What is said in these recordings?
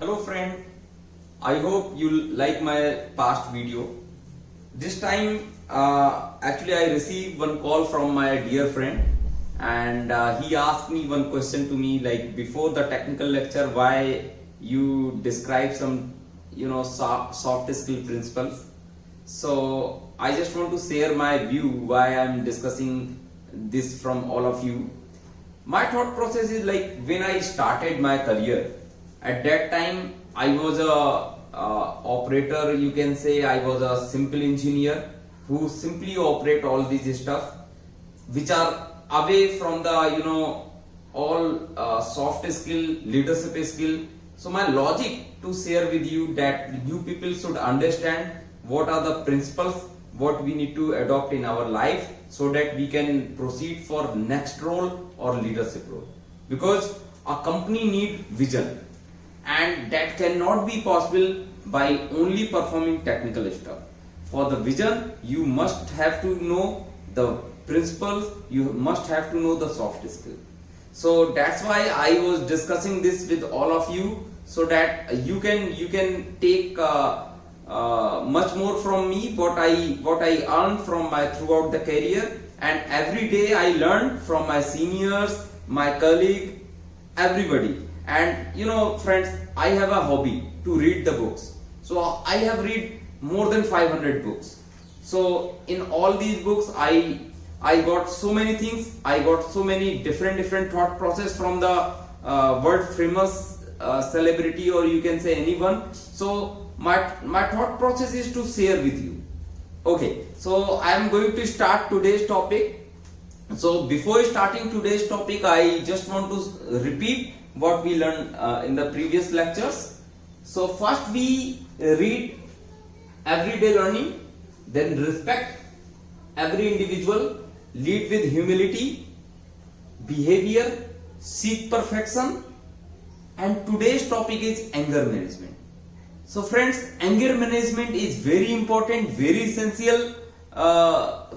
Hello friend, I hope you like my past video. This time actually I received one call from my dear friend and he asked me one question to me like before the technical lecture why you describe some soft skill principles. So I just want to share my view why I am discussing this from all of you. My thought process is like when I started my career, at that time I was a operator, you can say. I was a simple engineer who simply operate all these stuff which are away from the all soft skill, leadership skill. So my logic to share with you that you people should understand what are the principles what we need to adopt in our life so that we can proceed for next role or leadership role, because a company need vision and that cannot be possible by only performing technical stuff. For the vision you must have to know the principles, you must have to know the soft skill. So that's why I was discussing this with all of you so that you can take much more from me what I earned from my throughout the career, and every day I learn from my seniors, my colleague, everybody. And friends, I have a hobby to read the books. So I have read more than 500 books. So in all these books I got so many things, I got so many different thought process from the world famous celebrity, or you can say anyone. So my thought process is to share with you. Okay, so I am going to start today's topic. So before starting today's topic, I just want to repeat what we learned in the previous lectures. So first we read everyday learning, then respect every individual, lead with humility, behavior, seek perfection, and today's topic is anger management. So friends, anger management is very important, very essential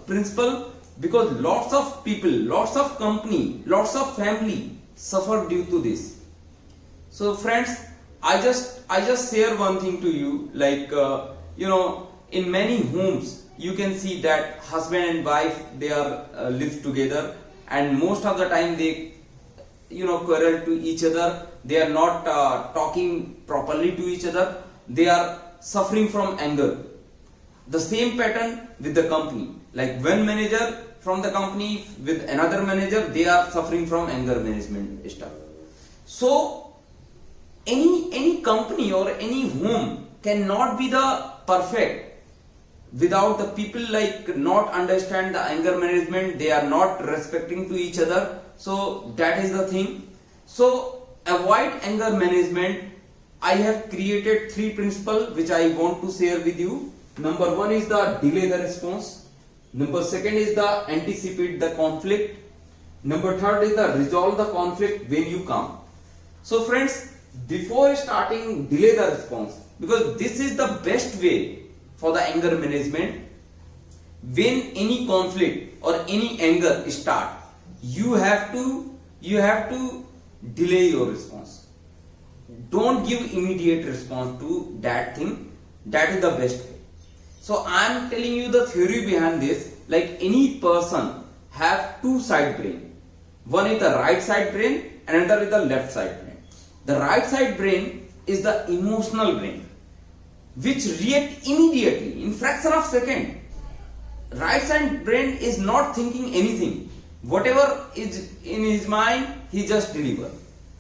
principle, because lots of people, lots of company, lots of family suffer due to this. So friends, I just share one thing to you, like in many homes you can see that husband and wife, they are live together, and most of the time they quarrel to each other. They are not talking properly to each other. They are suffering from anger. The same pattern with the company, like one manager from the company with another manager, they are suffering from anger management stuff. So any company or any home cannot be the perfect without the people like not understand the anger management. They are not respecting to each other. So that is the thing. So avoid anger management. I have created 3 principles which I want to share with you. Number 1 is the delay the response. Number 2 is the anticipate the conflict. Number 3 is the resolve the conflict when you come. So friends, before starting delay the response, because this is the best way for the anger management. When any conflict or any anger start, you have to delay your response. Don't give immediate response to that thing. That is the best way. So I am telling you the theory behind this. Like any person have 2 side brain. One is the right side brain, another is the left side brain. The right side brain is the emotional brain, which react immediately in fraction of second. Right side brain is not thinking anything. Whatever is in his mind, he just deliver.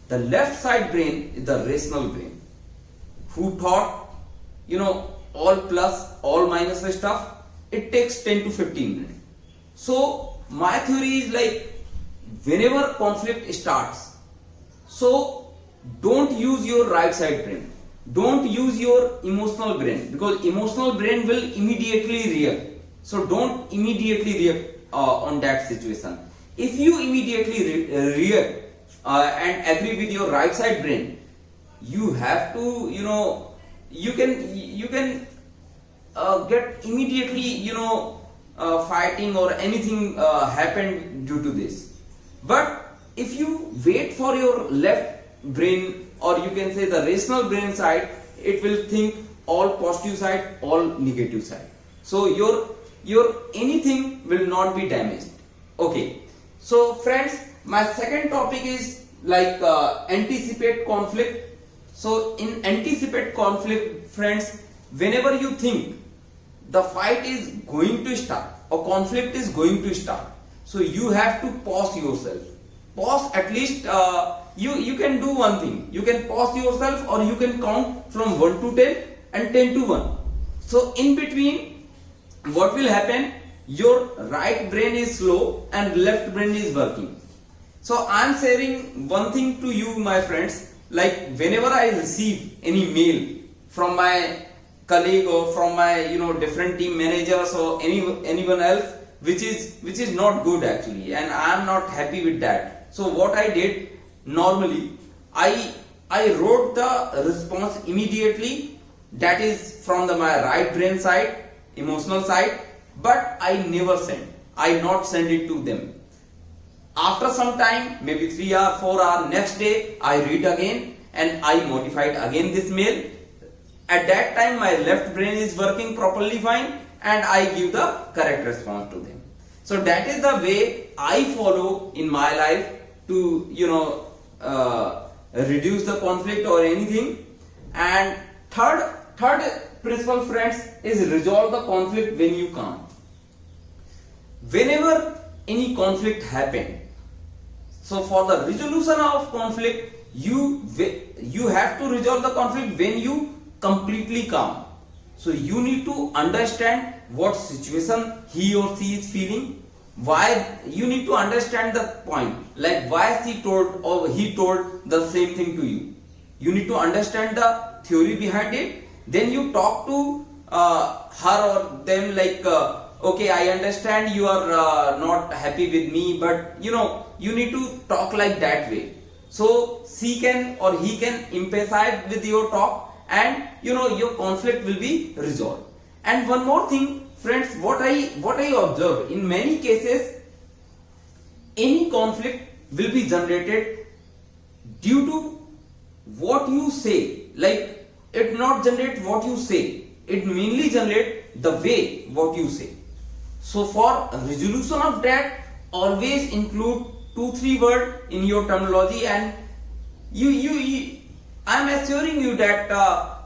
The left side brain is the rational brain, who thought, all plus, all minus stuff, it takes 10 to 15 minutes. So my theory is like, whenever conflict starts, so don't use your right side brain. Don't use your emotional brain, because emotional brain will immediately react. So don't immediately react on that situation. If you immediately react and agree with your right side brain, you have to you can get immediately fighting or anything happen due to this. But if you wait for your left brain or you can say the rational brain side, it will think all positive side, all negative side. So your anything will not be damaged. Okay. So friends, my second topic is like anticipate conflict. So in anticipate conflict, friends, whenever you think the fight is going to start or conflict is going to start, so you have to pause yourself. Pause at least. You can do one thing. You can pause yourself, or you can count from 1 to 10 and 10 to 1. So in between, what will happen? Your right brain is slow and left brain is working. So I am sharing one thing to you, my friends. Like whenever I receive any mail from my colleague or from my different team managers or anyone else which is not good actually, and I am not happy with that. So what I did normally, I wrote the response immediately. That is from my right brain side, emotional side, but I never send. I not send it to them. After some time, maybe 3 hours, 4 hours, next day I read again and I modified again this mail. At that time my left brain is working properly fine and I give the correct response to them. So that is the way I follow in my life to reduce the conflict or anything. And third principle, friends, is resolve the conflict when you can. Whenever any conflict happen, so for the resolution of conflict, you have to resolve the conflict when you completely calm. So you need to understand what situation he or she is feeling. Why you need to understand the point, like why she told or he told the same thing to you. You need to understand the theory behind it. Then you talk to her or them like, okay, I understand you are not happy with me, but you need to talk like that way. So she can or he can empathize with your talk, and your conflict will be resolved. And one more thing, friends, what I observe in many cases, any conflict will be generated due to what you say. Like it not generate what you say, it mainly generate the way what you say. So for resolution of that, always include 2-3 words in your terminology, and I am assuring you that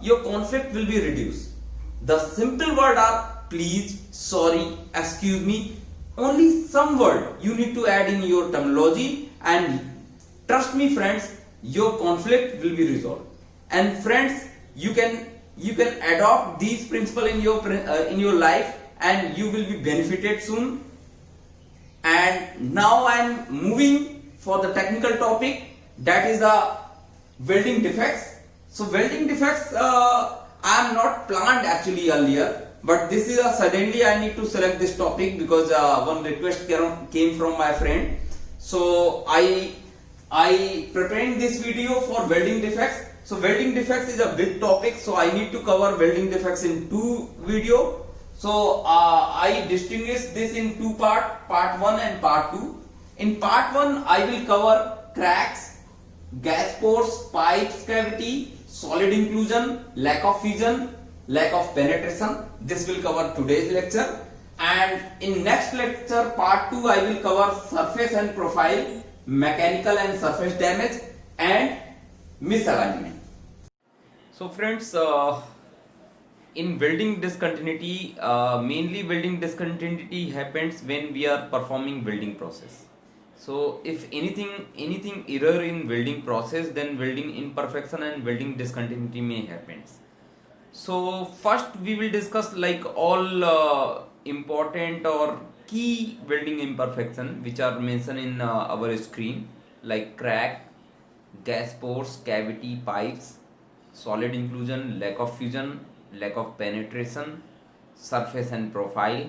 your conflict will be reduced. The simple word are please, sorry, excuse me. Only some word you need to add in your terminology, and trust me, friends, your conflict will be resolved. And friends, you can adopt these principles in your life, and you will be benefited soon. And now I am moving for the technical topic, that is the welding defects. So welding defects, I am not planned actually earlier, but this is suddenly I need to select this topic because one request came from my friend. So I preparing this video for welding defects. So welding defects is a big topic, so I need to cover welding defects in 2 video. So I distinguish this in 2 parts, part 1 and part 2. In part 1 I will cover cracks, gas pores, pipes cavity, solid inclusion, lack of fusion, lack of penetration. This will cover today's lecture. And in next lecture, part 2, I will cover surface and profile, mechanical and surface damage, and misalignment. So friends, in welding discontinuity, mainly welding discontinuity happens when we are performing welding process. So if anything error in welding process, then welding imperfection and welding discontinuity may happen. So first we will discuss like all important or key welding imperfection which are mentioned in our screen, like crack, gas pores, cavity, pipes, solid inclusion, lack of fusion, lack of penetration, surface and profile,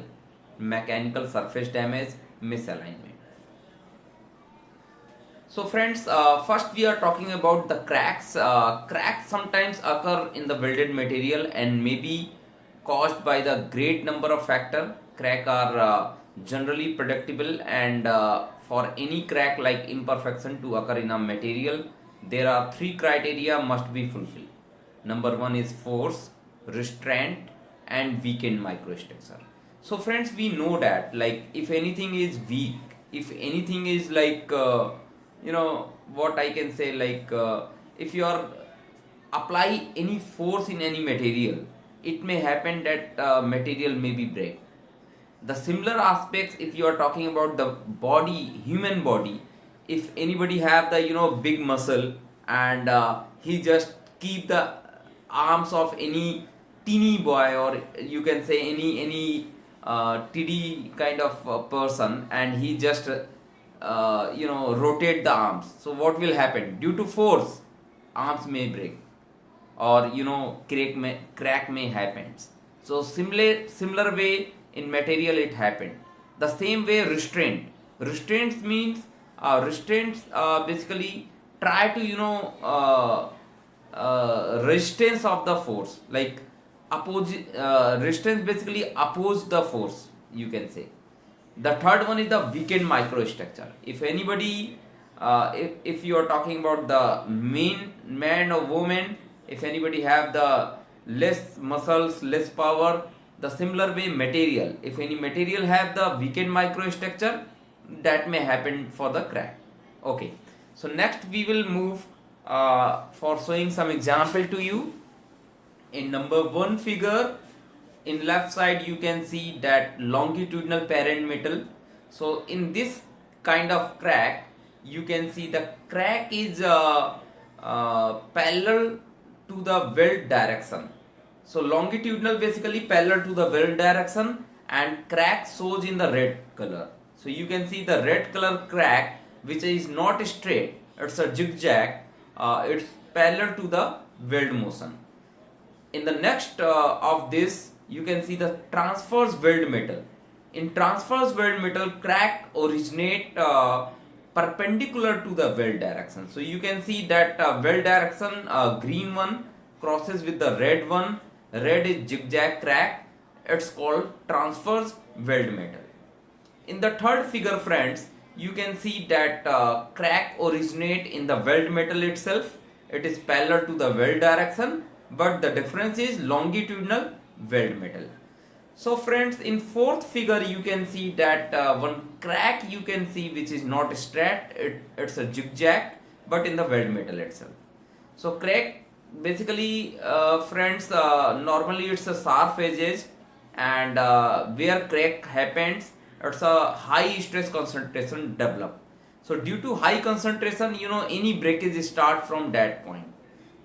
mechanical surface damage, misalignment. So friends, first we are talking about the cracks. Cracks sometimes occur in the welded material and may be caused by the great number of factors. Cracks are generally predictable, and for any crack like imperfection to occur in a material, there are three criteria must be fulfilled. Number one is force, restraint, and weakened microstructure. So friends, we know that like if anything is weak, if anything is like what I can say, like if you are apply any force in any material, it may happen that material may be break. The similar aspects, if you are talking about the body, human body, if anybody have the big muscle, and he just keep the arms of any teeny boy, or you can say any tiddy kind of person, and he just rotate the arms, so what will happen? Due to force, arms may break, or crack may happens. So similar way in material it happened. The same way restraints means restraints basically try to resistance of the force, like oppose resistance basically oppose the force, you can say. The third one is the weakened microstructure. If anybody if you are talking about the man or woman, if anybody have the less muscles, less power, the similar way material, if any material have the weakened microstructure, that may happen for the crack. Okay, so next we will move for showing some example to you. In number one figure, in left side you can see that longitudinal parent metal. So in this kind of crack, you can see the crack is parallel to the weld direction. So longitudinal basically parallel to the weld direction, and crack shows in the red color. So you can see the red color crack, which is not straight, it's a zigzag, it's parallel to the weld motion. In the next of this, you can see the transverse weld metal. In transverse weld metal, crack originate perpendicular to the weld direction. So you can see that weld direction, green one crosses with the red one. Red is zigzag crack. It's called transverse weld metal. In the third figure, friends, you can see that crack originate in the weld metal itself. It is parallel to the weld direction, but the difference is longitudinal weld metal. So friends, in fourth figure you can see that one crack you can see which is not straight, it's a zigzag, but in the weld metal itself. So crack basically friends, normally it's a sharp edges, and where crack happens, it's a high stress concentration develop. So due to high concentration, any breakage start from that point.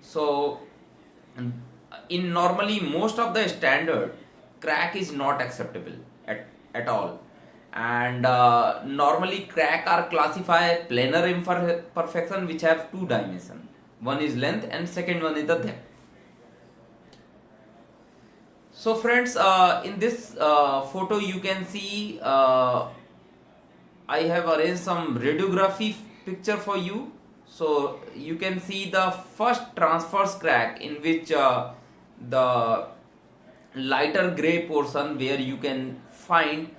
So in normally most of the standard, crack is not acceptable at all, and normally crack are classified planar imperfection which have two dimensions. One is length and second one is the depth. So friends, in this photo you can see I have arranged some radiography picture for you. So you can see the first transverse crack, in which the lighter gray portion where you can find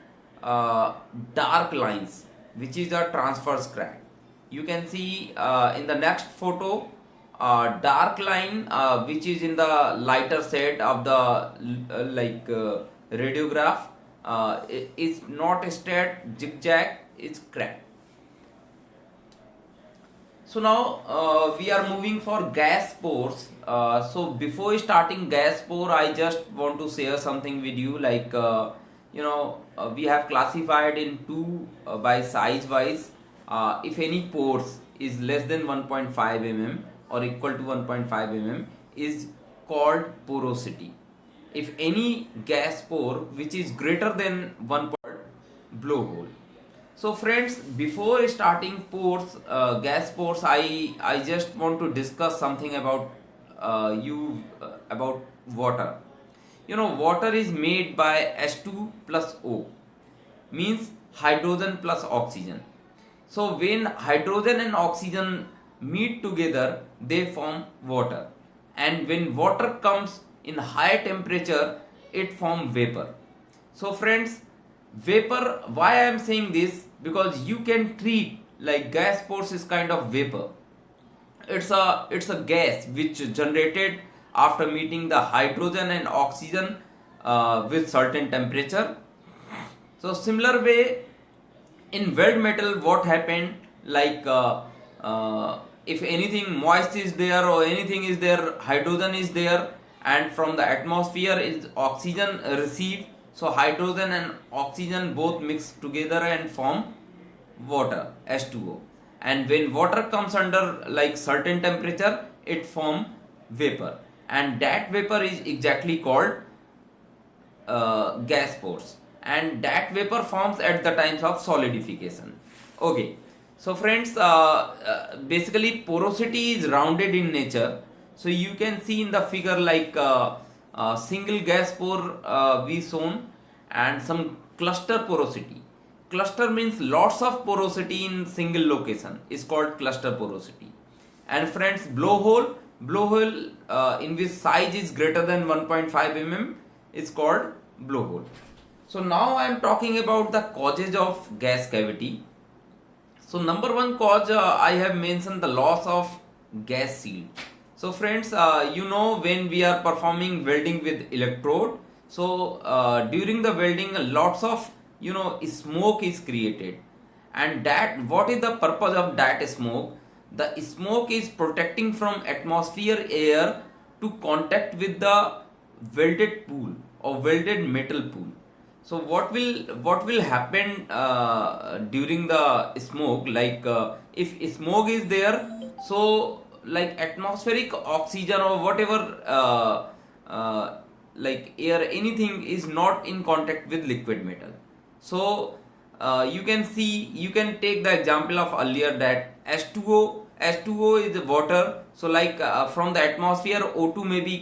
dark lines, which is a transverse crack. You can see in the next photo dark line which is in the lighter shade of the radiograph, is not straight, zigzag, is cracked. So now we are moving for gas pores. So before starting gas pore, I just want to share something with you, like we have classified in two by size wise. If any pores is less than 1.5 mm or equal to 1.5 mm is called porosity. If any gas pore which is greater than 1 blowhole. So friends, before starting pores, gas pores, I just want to discuss something about about water. Water is made by H2 plus O, means hydrogen plus oxygen. So when hydrogen and oxygen meet together, they form water, and when water comes in high temperature, it forms vapor. So friends, vapor, why I am saying this, because you can treat like gas pores is kind of vapor. It's a gas which generated after meeting the hydrogen and oxygen with certain temperature. So similar way, in weld metal what happened, like if anything moist is there or anything is there, hydrogen is there, and from the atmosphere is oxygen received, so hydrogen and oxygen both mix together and form water, H2O. And when water comes under like certain temperature, it form vapor, and that vapor is exactly called gas pores, and that vapor forms at the times of solidification. Okay, so friends, basically porosity is rounded in nature. So you can see in the figure like single gas pore we shown, and some cluster porosity. Cluster means lots of porosity in single location is called cluster porosity. And friends, blowhole in which size is greater than 1.5 mm is called blowhole. So now I am talking about the causes of gas cavity. So number one cause, I have mentioned the loss of gas shield. So friends, when we are performing welding with electrode, so during the welding lots of smoke is created, and that what is the purpose of that smoke? The smoke is protecting from atmosphere air to contact with the welded pool or welded metal pool. So what will happen during the smoke, like if smoke is there, so like atmospheric oxygen or whatever like air, anything is not in contact with liquid metal. So you can take the example of earlier that H2O is water. So like from the atmosphere, O2 may be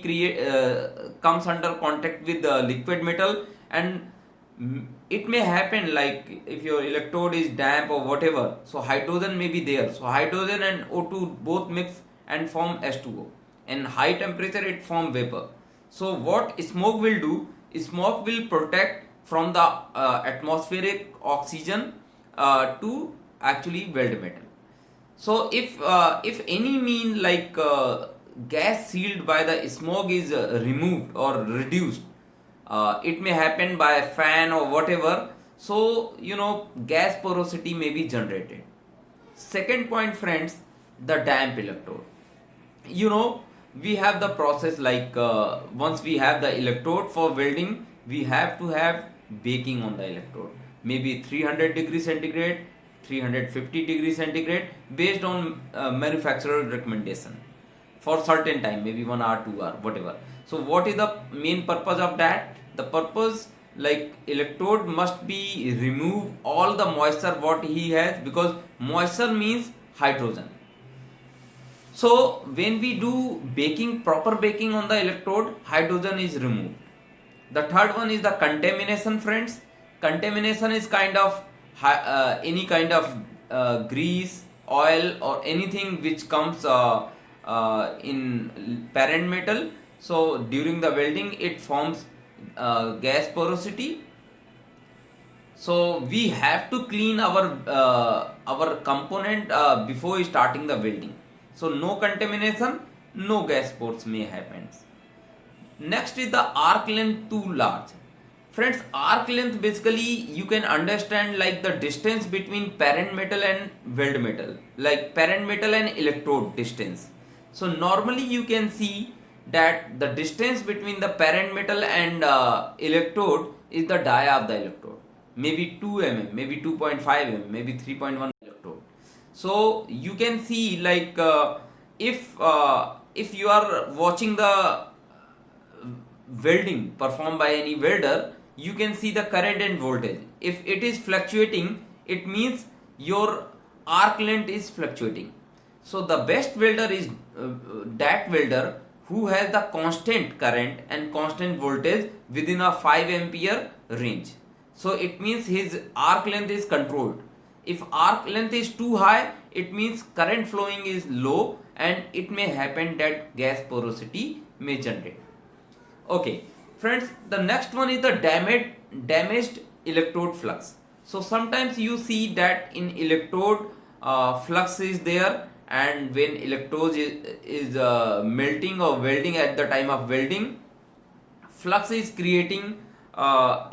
comes under contact with the liquid metal, and it may happen like if your electrode is damp or whatever, so hydrogen may be there. So hydrogen and O2 both mix and form H2O. And high temperature it form vapor. So what smoke will do? Smoke will protect from the atmospheric oxygen to actually weld metal. So if any mean like gas sealed by the smoke is removed or reduced, it may happen by a fan or whatever. So gas porosity may be generated. Second point, friends, the damp electrode. We have the process like once we have the electrode for welding, we have to have baking on the electrode, maybe 300 degrees centigrade, 350 degrees centigrade, based on manufacturer recommendation for certain time, maybe 1 hour, 2 hour, whatever. So what is the main purpose of that? The purpose, like electrode must be remove all the moisture what he has, because moisture means hydrogen. So when we do baking, proper baking on the electrode, hydrogen is removed. The third one is the contamination, friends. Contamination is kind of any kind of grease, oil or anything which comes in parent metal. So during the welding it forms gas porosity. So we have to clean our component before starting the welding. So no contamination, no gas pores may happen. Next is the arc length too large. Friends, arc length basically you can understand like the distance between parent metal and weld metal, like parent metal and electrode distance. So normally you can see that the distance between the parent metal and electrode is the dia of the electrode, maybe 2 mm, maybe 2.5 mm, maybe 3.1 electrode. So you can see like if you are watching the welding performed by any welder, you can see the current and voltage. If it is fluctuating, it means your arc length is fluctuating. So the best welder is that welder who has the constant current and constant voltage within a 5 ampere range. So it means his arc length is controlled. If arc length is too high, it means current flowing is low, and it may happen that gas porosity may generate. Okay, friends, the next one is the damaged electrode flux. So sometimes you see that in electrode flux is there, and when electrode is melting or welding, at the time of welding, flux is creating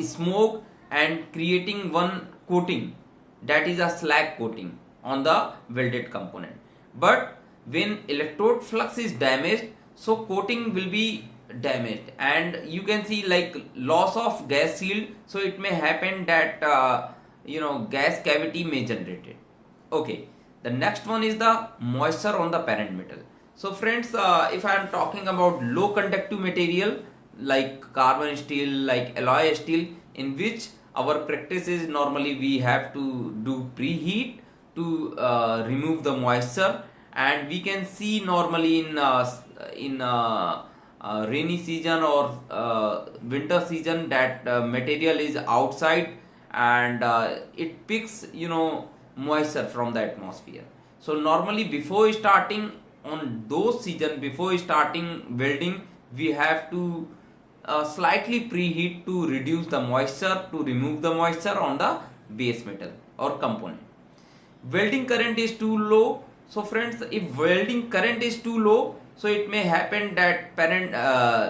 smoke and creating one coating, that is a slag coating on the welded component. But when electrode flux is damaged, so coating will be damaged, and you can see like loss of gas shield. So it may happen that gas cavity may generate it. Okay, the next one is the moisture on the parent metal. So friends, if I am talking about low conductive material like carbon steel, like alloy steel, in which our practice is normally we have to do preheat to remove the moisture, and we can see normally in rainy season or winter season that material is outside, and it picks moisture from the atmosphere. So normally before starting on those season, before starting welding, we have to slightly preheat to reduce the moisture, to remove the moisture on the base metal or component. Welding current is too low. So friends, if welding current is too low, so it may happen that parent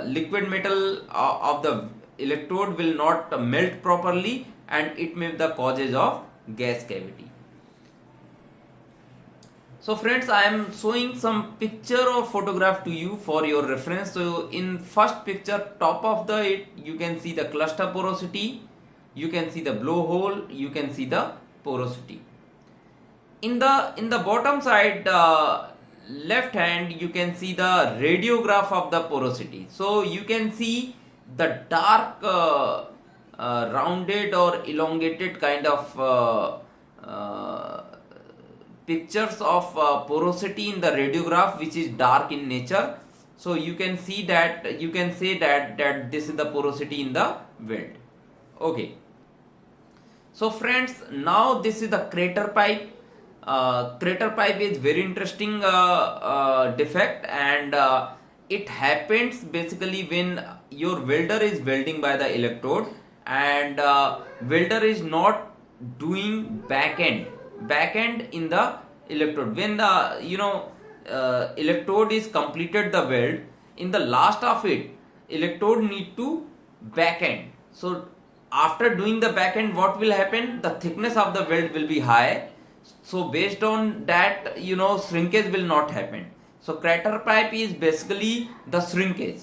liquid metal of the electrode will not melt properly, and it may be the causes of gas cavity. So friends, I am showing some picture or photograph to you for your reference. So in first picture, top of it, you can see the cluster porosity, you can see the blowhole, you can see the porosity. In the bottom side, left hand, you can see the radiograph of the porosity. So you can see the dark rounded or elongated kind of pictures of porosity in the radiograph, which is dark in nature. So you can see that, you can say that this is the porosity in the weld. Okay, so friends, now this is the crater pipe. Crater pipe is very interesting defect, and it happens basically when your welder is welding by the electrode, and welder is not doing back end in the electrode. When the electrode is completed the weld, in the last of it, electrode need to back end. So after doing the back end, what will happen? The thickness of the weld will be high. So based on that, shrinkage will not happen. So crater pipe is basically the shrinkage.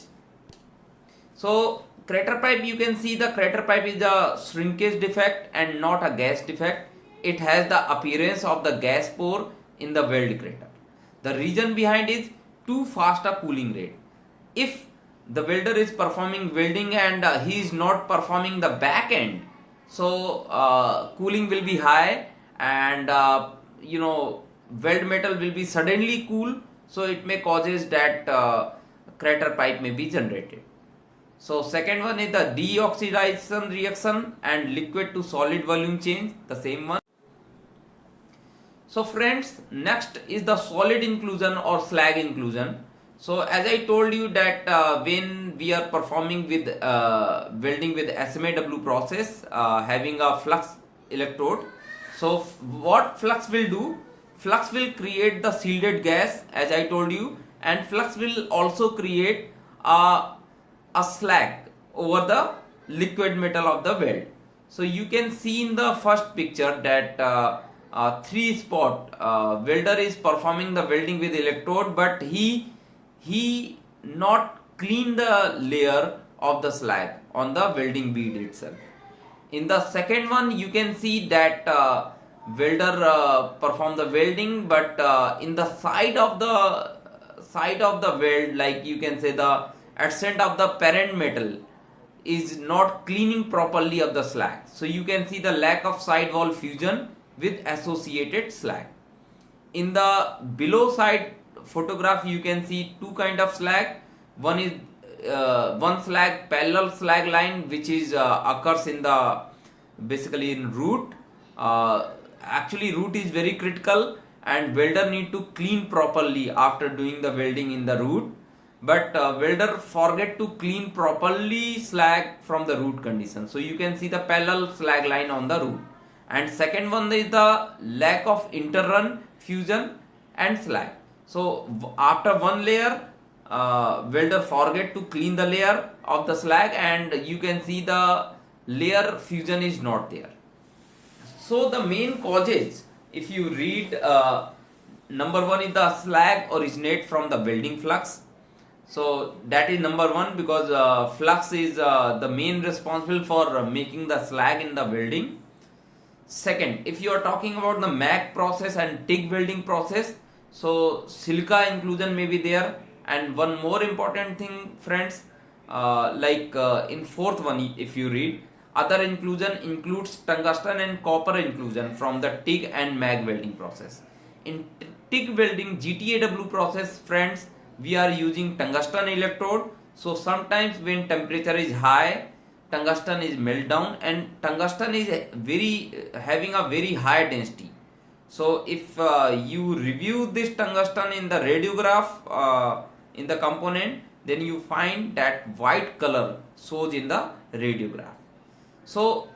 So crater pipe, you can see the crater pipe is a shrinkage defect and not a gas defect. It has the appearance of the gas pore in the weld crater. The reason behind is too fast a cooling rate. If the welder is performing welding and he is not performing the back end, so cooling will be high, and weld metal will be suddenly cool, so it may causes that crater pipe may be generated. So second one is the deoxidation reaction and liquid to solid volume change, the same one. So friends, next is the solid inclusion or slag inclusion. So as I told you that when we are performing with welding with SMAW process, having a flux electrode, so what flux will do? Flux will create the shielded gas, as I told you, and flux will also create a slag over the liquid metal of the weld. So you can see in the first picture that 3 spot welder is performing the welding with electrode, but he not clean the layer of the slag on the welding bead itself. In the second one, you can see that welder perform the welding, but in the side of the weld, like you can say the adjacent of the parent metal is not cleaning properly of the slag. So you can see the lack of side wall fusion with associated slag. In the below side photograph, you can see two kind of slag. One is one slag, parallel slag line, which is occurs in the basically in root. Actually root is very critical, and welder need to clean properly after doing the welding in the root, but welder forget to clean properly slag from the root condition. So you can see the parallel slag line on the root. And second one is the lack of interrun fusion and slag. So after one layer, welder forget to clean the layer of the slag, and you can see the layer fusion is not there. So the main causes, if you read, number one is the slag originate from the welding flux. So that is number one, because flux is the main responsible for making the slag in the welding. Second, if you are talking about the MAC process and TIG welding process, so silica inclusion may be there. And one more important thing, friends, in fourth one, if you read, other inclusion includes tungsten and copper inclusion from the TIG and MAG welding process. In TIG welding GTAW process, friends, we are using tungsten electrode. So sometimes when temperature is high, tungsten is melt down, and tungsten is having a very high density. So if you review this tungsten in the radiograph in the component, then you find that white color shows in the radiograph. So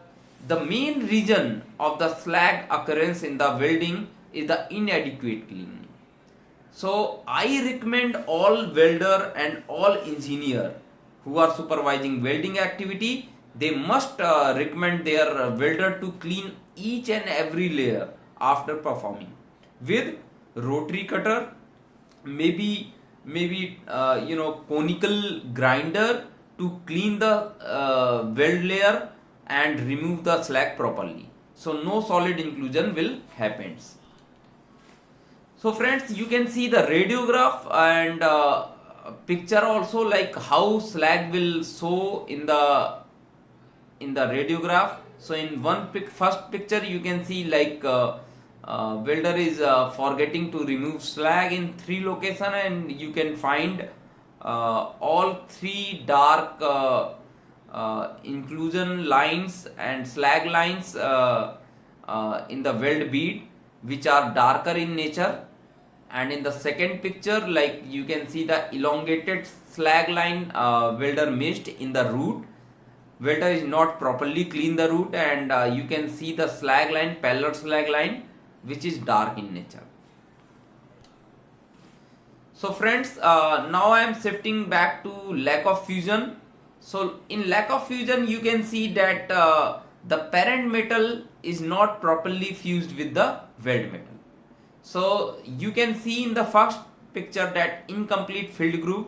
the main reason of the slag occurrence in the welding is the inadequate cleaning. So I recommend all welder and all engineer who are supervising welding activity, they must recommend their welder to clean each and every layer after performing with rotary cutter, maybe conical grinder to clean the weld layer and remove the slag properly. So no solid inclusion will happen. So friends, you can see the radiograph and picture also, like how slag will show in the radiograph. So in first picture you can see like welder is forgetting to remove slag in 3 location, and you can find all 3 dark inclusion lines and slag lines in the weld bead, which are darker in nature. And in the second picture, like you can see the elongated slag line welder missed in the root. Welder is not properly clean the root, and you can see the slag line, parallel slag line, which is dark in nature. So friends, now I am shifting back to lack of fusion. So in lack of fusion, you can see that the parent metal is not properly fused with the weld metal. So you can see in the first picture that incomplete filled groove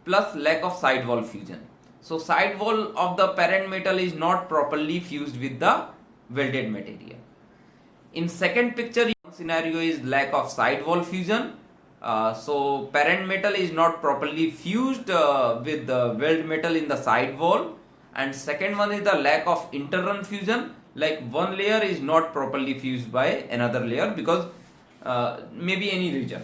plus lack of sidewall fusion. So sidewall of the parent metal is not properly fused with the welded material. In second picture, scenario is lack of sidewall fusion. So parent metal is not properly fused with the weld metal in the sidewall. And second one is the lack of interrun fusion, like one layer is not properly fused by another layer because maybe any reason.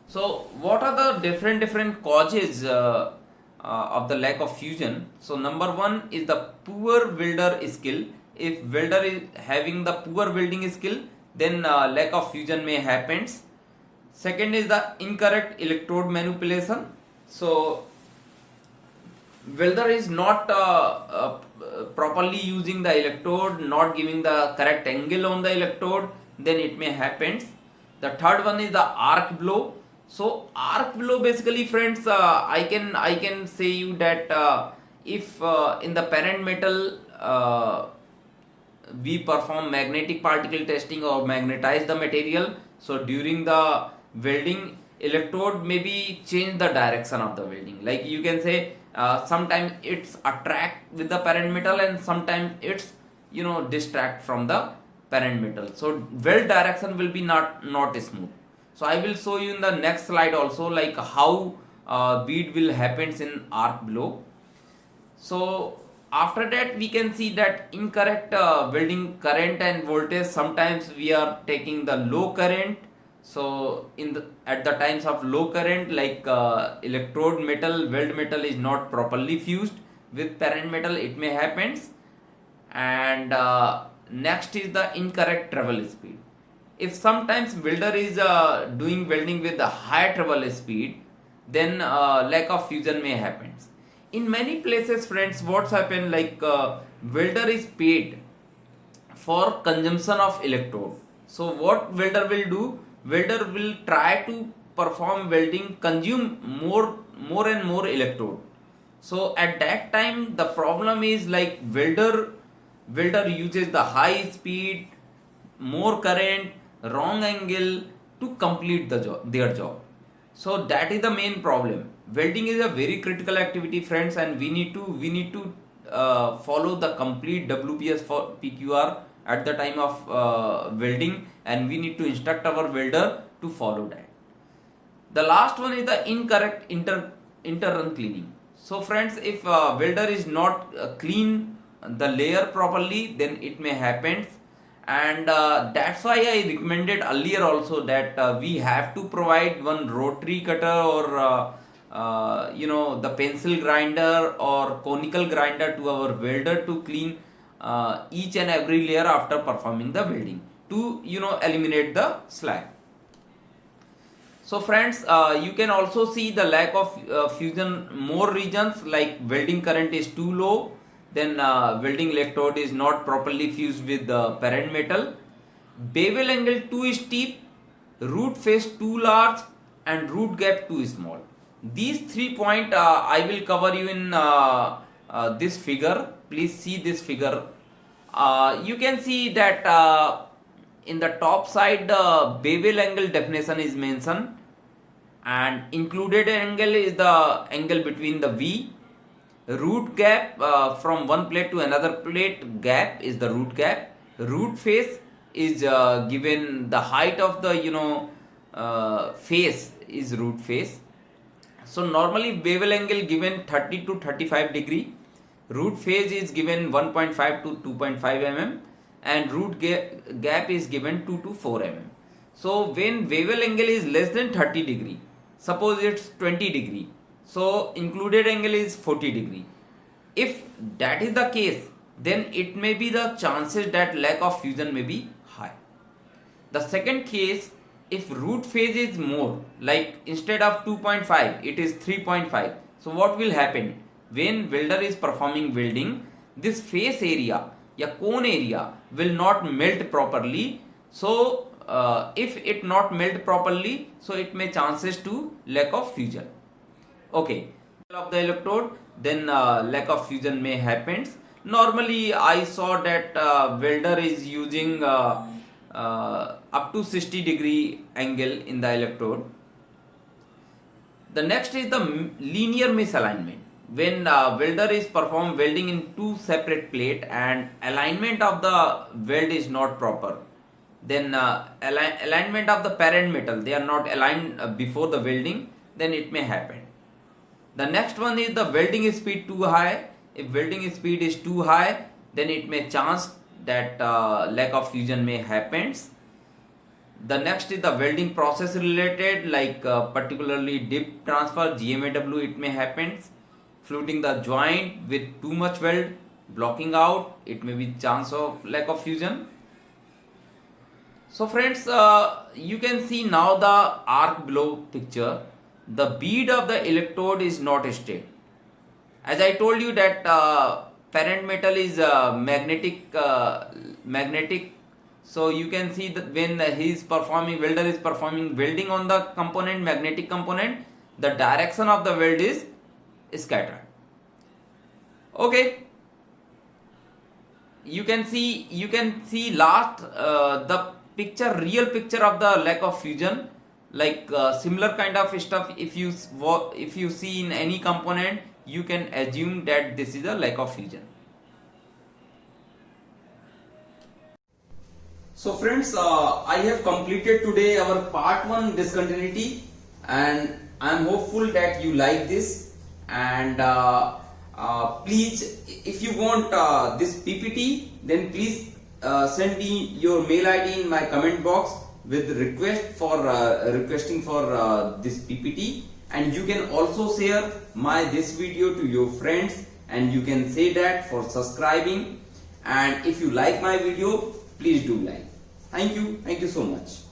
So what are the different causes of the lack of fusion? So number one is the poor welder skill. If welder is having the poor welding skill, then lack of fusion may happen. Second is the incorrect electrode manipulation. So welder is not properly using the electrode, not giving the correct angle on the electrode, then it may happen. The third one is the arc blow. So arc blow, basically friends, I can say you that if in the parent metal we perform magnetic particle testing or magnetize the material, so during the welding, electrode maybe change the direction of the welding. Like you can say sometimes it's attract with the parent metal and sometimes it's distract from the parent metal. So weld direction will be not smooth. So I will show you in the next slide also, like how bead will happens in arc blow. So after that we can see that incorrect welding current and voltage. Sometimes we are taking the low current. So at the times of low current, like electrode metal, weld metal is not properly fused with parent metal, it may happens. And next is the incorrect travel speed. If sometimes welder is doing welding with a high travel speed, then lack of fusion may happen. In many places, friends, what's happened, like welder is paid for consumption of electrode. So what welder will do, welder will try to perform welding, consume more and more electrode. So at that time the problem is like welder uses the high speed, more current, wrong angle to complete their job. So that is the main problem. Welding is a very critical activity, friends, and we need to follow the complete WPS for PQR at the time of welding, and we need to instruct our welder to follow that. The last one is the incorrect inter-run cleaning. So friends, if welder is not clean the layer properly, then it may happen, and that's why I recommended earlier also that we have to provide one rotary cutter or the pencil grinder or conical grinder to our welder to clean each and every layer after performing the welding to eliminate the slag. So friends, you can also see the lack of fusion more regions, like welding current is too low, then welding electrode is not properly fused with the parent metal, bevel angle too steep, root face too large, and root gap too small. These 3 points I will cover you in this figure. Please see this figure. You can see that in the top side the bevel angle definition is mentioned, and included angle is the angle between the V. Root gap from one plate to another plate gap is the root gap. Root face is given the height of the face is root face. So normally bevel angle given 30 to 35 degree, root phase is given 1.5 to 2.5 mm, and root gap is given 2 to 4 mm. So when bevel angle is less than 30 degree, suppose it's 20 degree, so included angle is 40 degree. If that is the case, then it may be the chances that lack of fusion may be high. The second case, if root phase is more, like instead of 2.5 it is 3.5, so what will happen? When welder is performing welding, this face area या cone area will not melt properly. So if it not melt properly, so it may chances to lack of fusion. Okay, of the electrode, then lack of fusion may happens. Normally I saw that welder is using up to 60 degree angle in the electrode. The next is the linear misalignment. When welder is perform welding in two separate plate and alignment of the weld is not proper, then alignment of the parent metal, they are not aligned before the welding, then it may happen. The next one is the welding speed too high. If welding speed is too high, then it may chance that lack of fusion may happens. The next is the welding process related, like particularly dip transfer, GMAW, it may happens. Fluting the joint with too much weld, blocking out, it may be chance of lack of fusion. So friends, you can see now the arc below picture. The bead of the electrode is not straight. As I told you that parent metal is magnetic. So you can see that when welder is performing welding on the component, magnetic component, the direction of the weld is scattered. Okay, you can see last the real picture of the lack of fusion, like similar kind of stuff. If you see in any component, you can assume that this is a lack of fusion. So friends, I have completed today our part 1 discontinuity, and I am hopeful that you like this. And please, if you want this PPT, then please send me your mail ID in my comment box with requesting for this PPT. And you can also share this video to your friends, and you can say that for subscribing. And if you like my video, please do like. Thank you so much.